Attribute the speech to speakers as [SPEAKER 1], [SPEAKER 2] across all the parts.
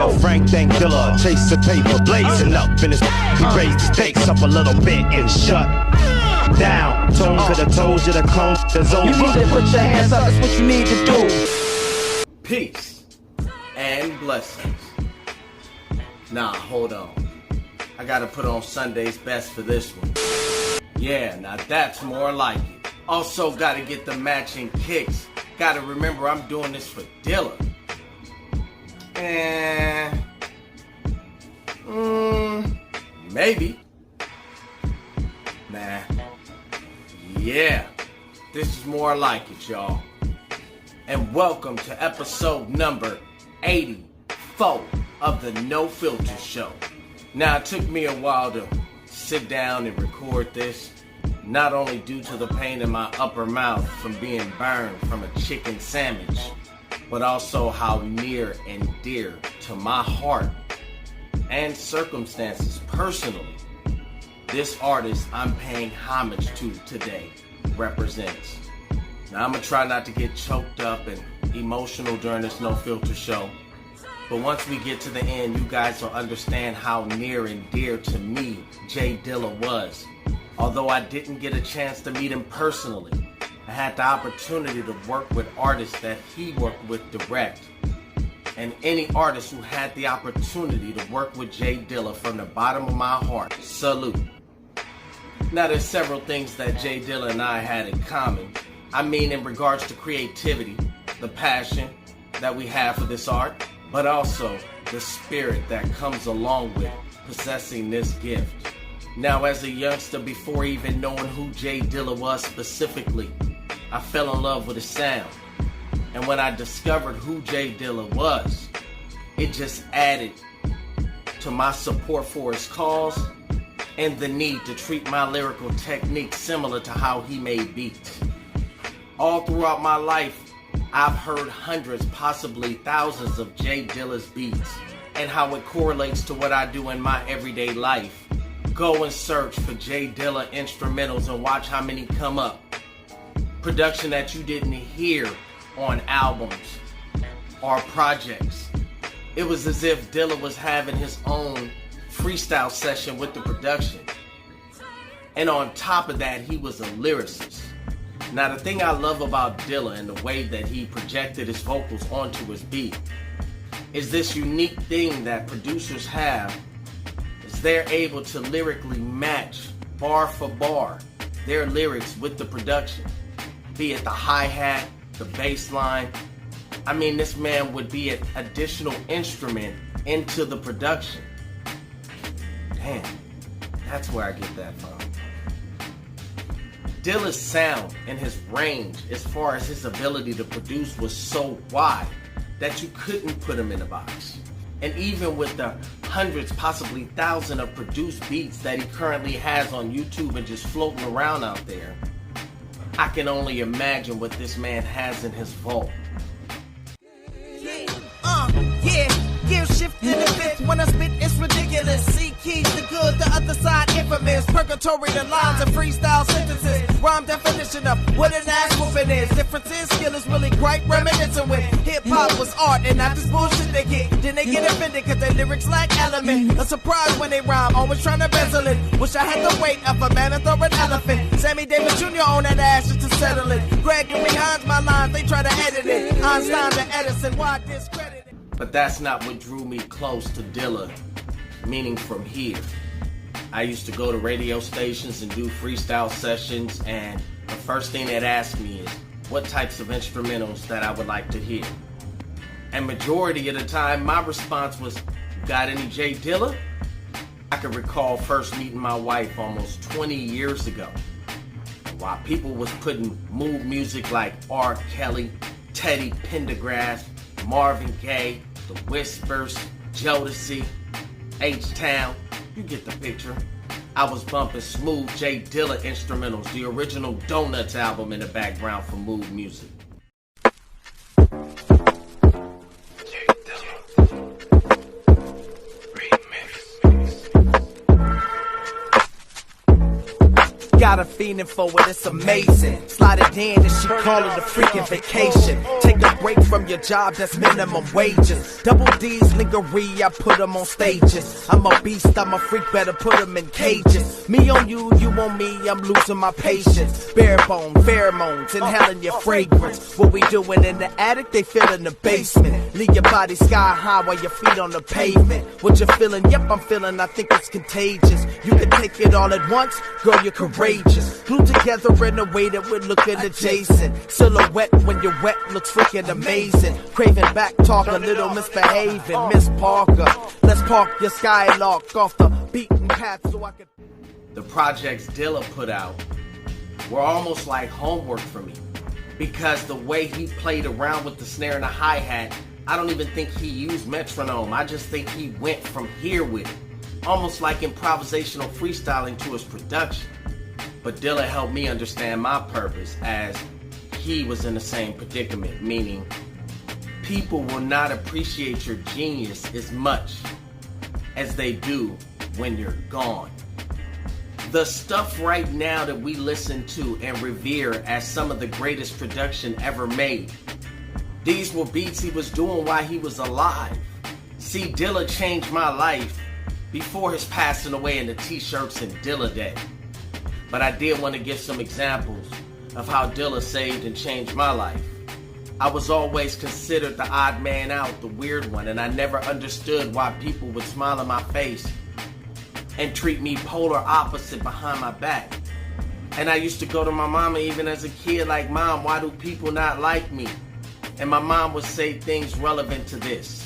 [SPEAKER 1] Yo, Frank thank Dilla, chase the paper, blazing up in his. He raised the stakes up a little bit and shut down. Tone could've told you the cone is over.
[SPEAKER 2] You need to put your hands up, that's what you need to do.
[SPEAKER 3] Peace and blessings. Nah, hold on. I gotta put on Sunday's best for this one. Yeah, now that's more like it. Also gotta get the matching kicks. Gotta remember I'm doing this for Dilla. Maybe. Nah. Yeah. This is more like it, y'all. And welcome to episode number 8ty-Foe of the No Filter Show. Now, it took me a while to sit down and record this, not only due to the pain in my upper mouth from being burned from a chicken sandwich, but also how near and dear to my heart and circumstances personally this artist I'm paying homage to today represents. Now, I'm gonna try not to get choked up and emotional during this No Filter Show, but once we get to the end, you guys will understand how near and dear to me J.Dilla was. Although I didn't get a chance to meet him personally, I had the opportunity to work with artists that he worked with direct. And any artist who had the opportunity to work with J.Dilla, from the bottom of my heart, salute. Now, there's several things that J.Dilla and I had in common. I mean, in regards to creativity, the passion that we have for this art, but also the spirit that comes along with possessing this gift. Now, as a youngster, before even knowing who J.Dilla was specifically, I fell in love with his sound. And when I discovered who J.Dilla was, it just added to my support for his cause and the need to treat my lyrical technique similar to how he made beats. All throughout my life, I've heard hundreds, possibly thousands of J.Dilla's beats and how it correlates to what I do in my everyday life. Go and search for J.Dilla instrumentals and watch how many come up. Production that you didn't hear on albums or projects. It was as if Dilla was having his own freestyle session with the production. And on top of that, he was a lyricist. Now, the thing I love about Dilla and the way that he projected his vocals onto his beat is this unique thing that producers have, is they're able to lyrically match bar for bar their lyrics with the production, be it the hi-hat, the bass line. I mean, this man would be an additional instrument into the production. Damn, that's where I get that from. Dilla's sound and his range as far as his ability to produce was so wide that you couldn't put him in a box. And even with the hundreds, possibly thousands of produced beats that he currently has on YouTube and just floating around out there, I can only imagine what this man has in his vault.
[SPEAKER 4] Gear shift in the fifth. When I spit, it's ridiculous. C.Keys the good, the other side infamous. Purgatory, the lines of freestyle sentences. Rhyme definition of what an ass whooping is. Differences, skill is really quite reminiscent with hip-hop was art and not this bullshit they get. Then they get offended cause their lyrics lack element. A surprise when they rhyme, always trying to bezel it. Wish I had the weight of a mammoth or an elephant. Sammy Davis Jr. on that ass just to settle it. Gregory Hines, my lines, they try to edit it. Einstein to Edison, why discredit it?
[SPEAKER 3] But that's not what drew me close to Dilla, meaning from here. I used to go to radio stations and do freestyle sessions, and the first thing they'd ask me is what types of instrumentals that I would like to hear. And majority of the time, my response was, got any J.Dilla? I can recall first meeting my wife almost 20 years ago. While people was putting mood music like R. Kelly, Teddy Pendergrass, Marvin Gaye, The Whispers, Jodeci, H-Town, you get the picture. I was bumping smooth J.Dilla instrumentals, the original Donuts album in the background for mood music.
[SPEAKER 4] got a feeling for it, it's amazing. Slide it in and she call it a freaking vacation. Take a break from your job, that's minimum wages. Double D's, lingerie, I put them on stages. I'm a beast, I'm a freak, better put them in cages. Me on you, you on me, I'm losing my patience. Bare bone, pheromones, inhaling your fragrance. What we doing in the attic, they feel in the basement. Leave your body sky high while your feet on the pavement. What you feeling? Yep, I'm feeling, I think it's contagious. You can take it all at once, girl, you're courageous. Glued together in a way that we're looking adjacent. Silhouette when you're wet looks freaking amazing. Craving back talk, a little misbehaving. Miss Parker, let's park your skylark off the beaten path so I can...
[SPEAKER 3] The projects Dilla put out were almost like homework for me, because the way he played around with the snare and the hi-hat, I don't even think he used metronome. I just think he went from here with it, almost like improvisational freestyling to his production. But Dilla helped me understand my purpose, as he was in the same predicament, meaning people will not appreciate your genius as much as they do when you're gone. The stuff right now that we listen to and revere as some of the greatest production ever made, these were beats he was doing while he was alive. See, Dilla changed my life before his passing away in the t-shirts and Dilla Day. But I did want to give some examples of how Dilla saved and changed my life. I was always considered the odd man out, the weird one, and I never understood why people would smile in my face and treat me polar opposite behind my back. And I used to go to my mama even as a kid like, Mom, why do people not like me? And my mom would say things relevant to this.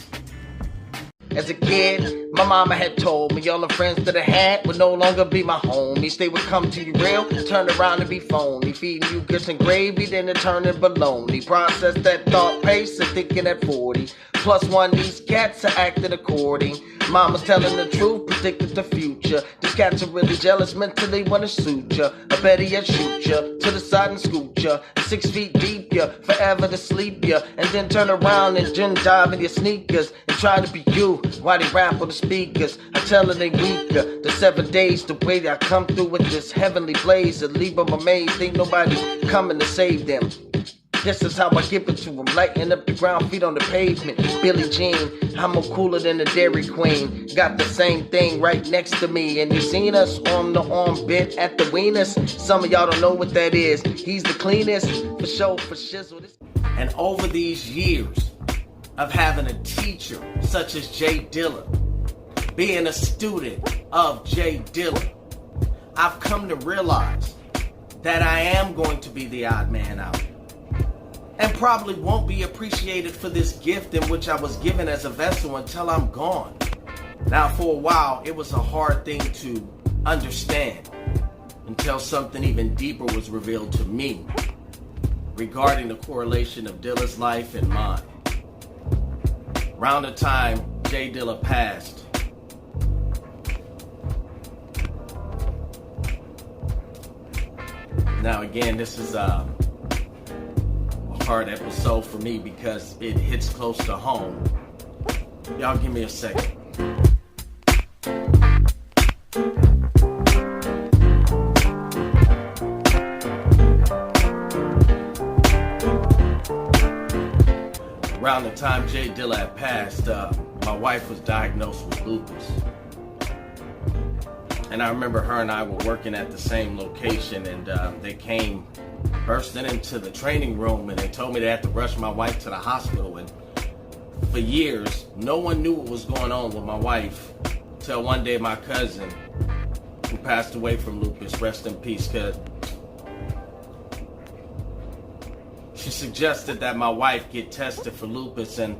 [SPEAKER 4] As a kid, my mama had told me all the friends that I had would no longer be my homies. They would come to you real, turn around and be phony. Feeding you grits and gravy, then it turned to baloney. Process that thought pace and thinking at 40. Plus one, these cats are acting according. Mama's telling the truth, predicted the future. These cats are really jealous, mentally wanna suit ya. Or better yet, shoot ya to the side and scoot ya. 6 feet deep ya, forever to sleep ya. And then turn around and gin dive in your sneakers and try to be you while they rap on the speakers. I tell her they weaker. The 7 days, the way I come through with this heavenly blaze and leave them amazed. Ain't nobody coming to save them. This is how I give it to them, lighting up the ground, feet on the pavement. Billie Jean, I'm more cooler than the Dairy Queen. Got the same thing right next to me. And you seen us on the arm bit at the wieners? Some of y'all don't know what that is. He's the cleanest, for show, for shizzle.
[SPEAKER 3] And over these years of having a teacher such as J Dilla, being a student of J Dilla, I've come to realize that I am going to be the odd man out. And probably won't be appreciated for this gift in which I was given as a vessel until I'm gone. Now, for a while, it was a hard thing to understand until something even deeper was revealed to me regarding the correlation of Dilla's life and mine. Around the time J Dilla passed, now again, this is a hard episode for me because it hits close to home. Y'all give me a second. Around the time J Dilla had passed, my wife was diagnosed with lupus. And I remember her and I were working at the same location, and they came bursting into the training room and they told me they had to rush my wife to the hospital. And for years, no one knew what was going on with my wife till one day my cousin, who passed away from lupus, rest in peace, cuz she suggested that my wife get tested for lupus, and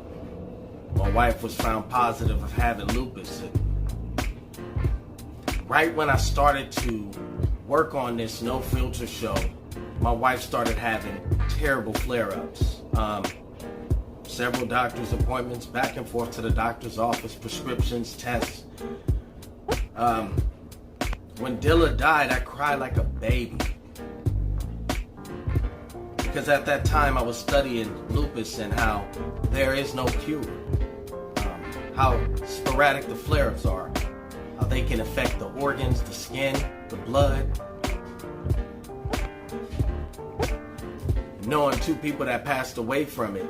[SPEAKER 3] my wife was found positive of having lupus. And right when I started to work on this No Filter show, my wife started having terrible flare-ups. Several doctor's appointments, back and forth to the doctor's office, prescriptions, tests. When Dilla died, I cried like a baby. Because at that time I was studying lupus and how there is no cure. How sporadic the flare-ups are. How they can affect the organs, the skin, the blood. knowing two people that passed away from it,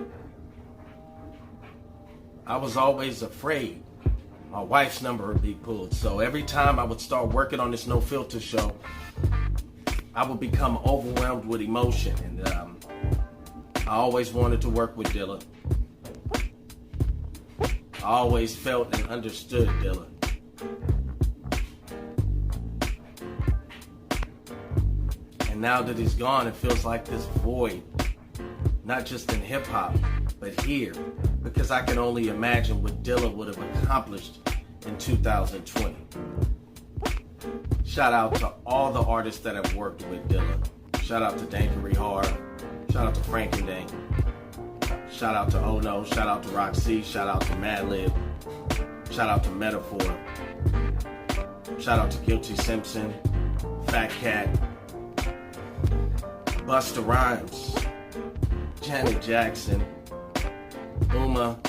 [SPEAKER 3] I was always afraid my wife's number would be pulled. So every time I would start working on this No Filter show, I would become overwhelmed with emotion. And I always wanted to work with Dilla. I always felt and understood Dilla. And now that he's gone, it feels like this void, not just in hip hop, but here, because I can only imagine what Dilla would have accomplished in 2020. Shout out to all the artists that have worked with Dilla. Shout out to Dankery Hard. Shout out to Frank and Dank. Shout out to Oh No. Shout out to Roxy. Shout out to Madlib. Shout out to Metaphor. Shout out to Guilty Simpson, Fat Cat, Busta Rhymes, Janet Jackson, Uma,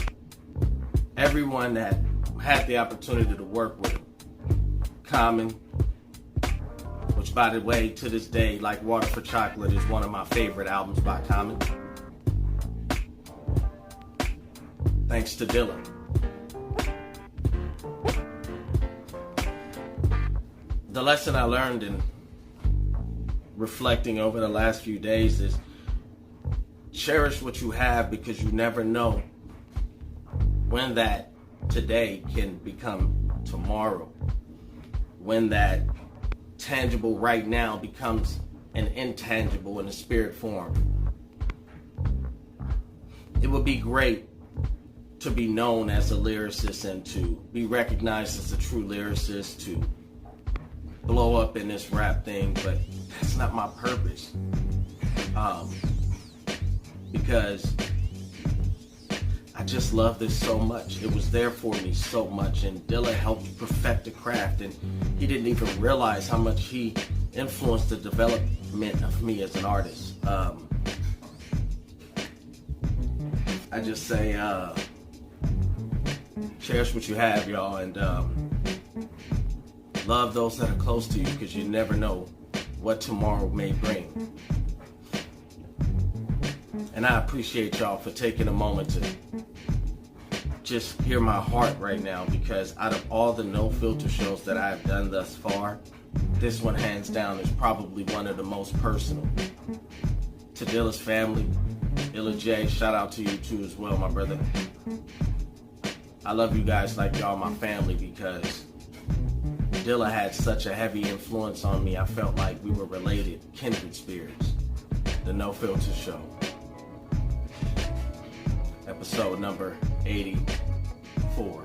[SPEAKER 3] everyone that had the opportunity to work with him. Common, which by the way, to this day, Like Water for Chocolate is one of my favorite albums by Common. Thanks to Dilla. The lesson I learned in reflecting over the last few days is cherish what you have, because you never know when that today can become tomorrow. When that tangible right now becomes an intangible in a spirit form. It would be great to be known as a lyricist and to be recognized as a true lyricist, to blow up in this rap thing, but that's not my purpose. Because I just love this so much. It was there for me so much, and Dilla helped perfect the craft, and he didn't even realize how much he influenced the development of me as an artist. I just say, cherish what you have, y'all, and love those that are close to you, because you never know what tomorrow may bring. And I appreciate y'all for taking a moment to just hear my heart right now, because out of all the No Filter shows that I've done thus far, this one hands down is probably one of the most personal. To Dilla's family, Illa J, shout out to you too as well, my brother. I love you guys like y'all my family, because Dilla had such a heavy influence on me. I felt like we were related, kindred spirits. The No Filter Show. Episode number 84.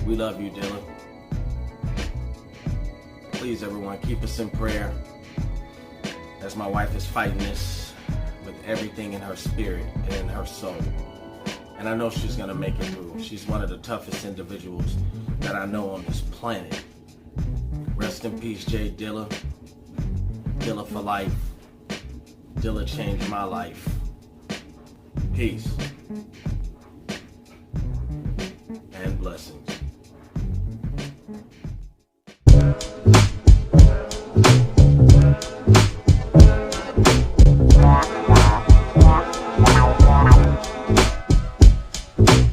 [SPEAKER 3] We love you, Dilla. Please, everyone, keep us in prayer as my wife is fighting this with everything in her spirit and in her soul. And I know she's gonna make it through. She's one of the toughest individuals that I know on this planet. Rest in peace, J Dilla. Dilla for life. Dilla changed my life. Peace. And blessings.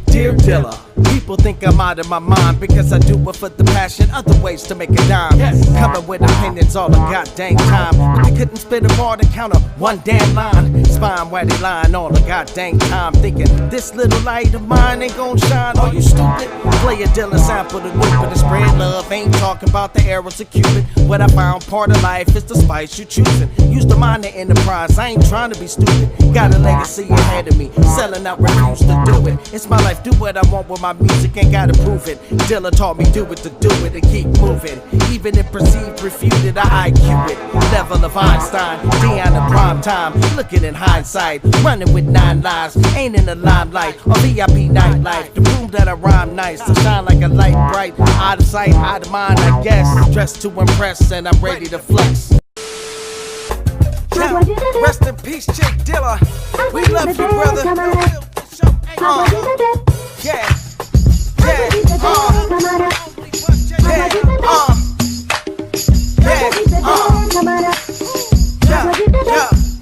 [SPEAKER 4] Dear Dilla, people think I'm out of my mind because I do it for the passion, other ways to make a dime. Coming with opinions all the goddamn time, but they couldn't spit a bar to counter one damn line. Spine where they lying all the goddamn time, thinking this little light of mine ain't gonna shine. Are you stupid? Play a Dilla sample to loop and spread love. Ain't talking about the arrows of Cupid. What I found part of life is the spice you choosing. Use the mind of enterprise, I ain't trying to be stupid. Got a legacy ahead of me, selling out, refuse to do it. It's my life, do what I want with my music, ain't gotta prove it. Dilla taught me do it to do it and keep moving. Even if perceived, refuted, I IQ it. Level of Einstein, Dion in prime time. Looking in hindsight, running with 9 lives. Ain't in the limelight, or VIP nightlife. To prove that I rhyme nice, to shine like a light bright. Out of sight, out of mind, I guess. Dressed to impress, and I'm ready to flex. Now, rest in peace, J Dilla. We love you, brother. Yeah. Yeah.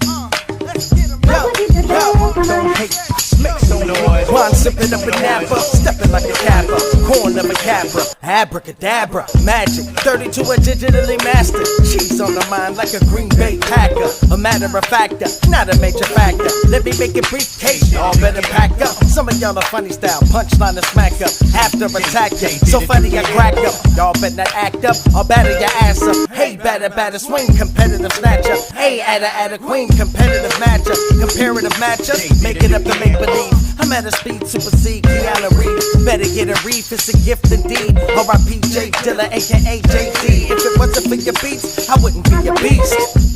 [SPEAKER 4] Sipping up a napper, stepping like a capper. Corn of a capra, abracadabra, magic. 32 a digitally mastered. She's on the mind like a Green Bay Packer. A matter of factor, not a major factor. Let me make it briefcase, y'all better pack up. Some of y'all are funny style, punchline to smack up. After attack ya, so funny I crack up. Y'all better not act up, or batter your ass up. Hey, batter, swing, competitive snatcher. Hey, at a queen, competitive matcher. Comparative matcher, make it up to make believe. I'm at a speed, supersede Keanu Reeves. Better get a reef, it's a gift indeed. R.I.P. J Dilla, aka JD. If it wasn't for your beats, I wouldn't be a beast.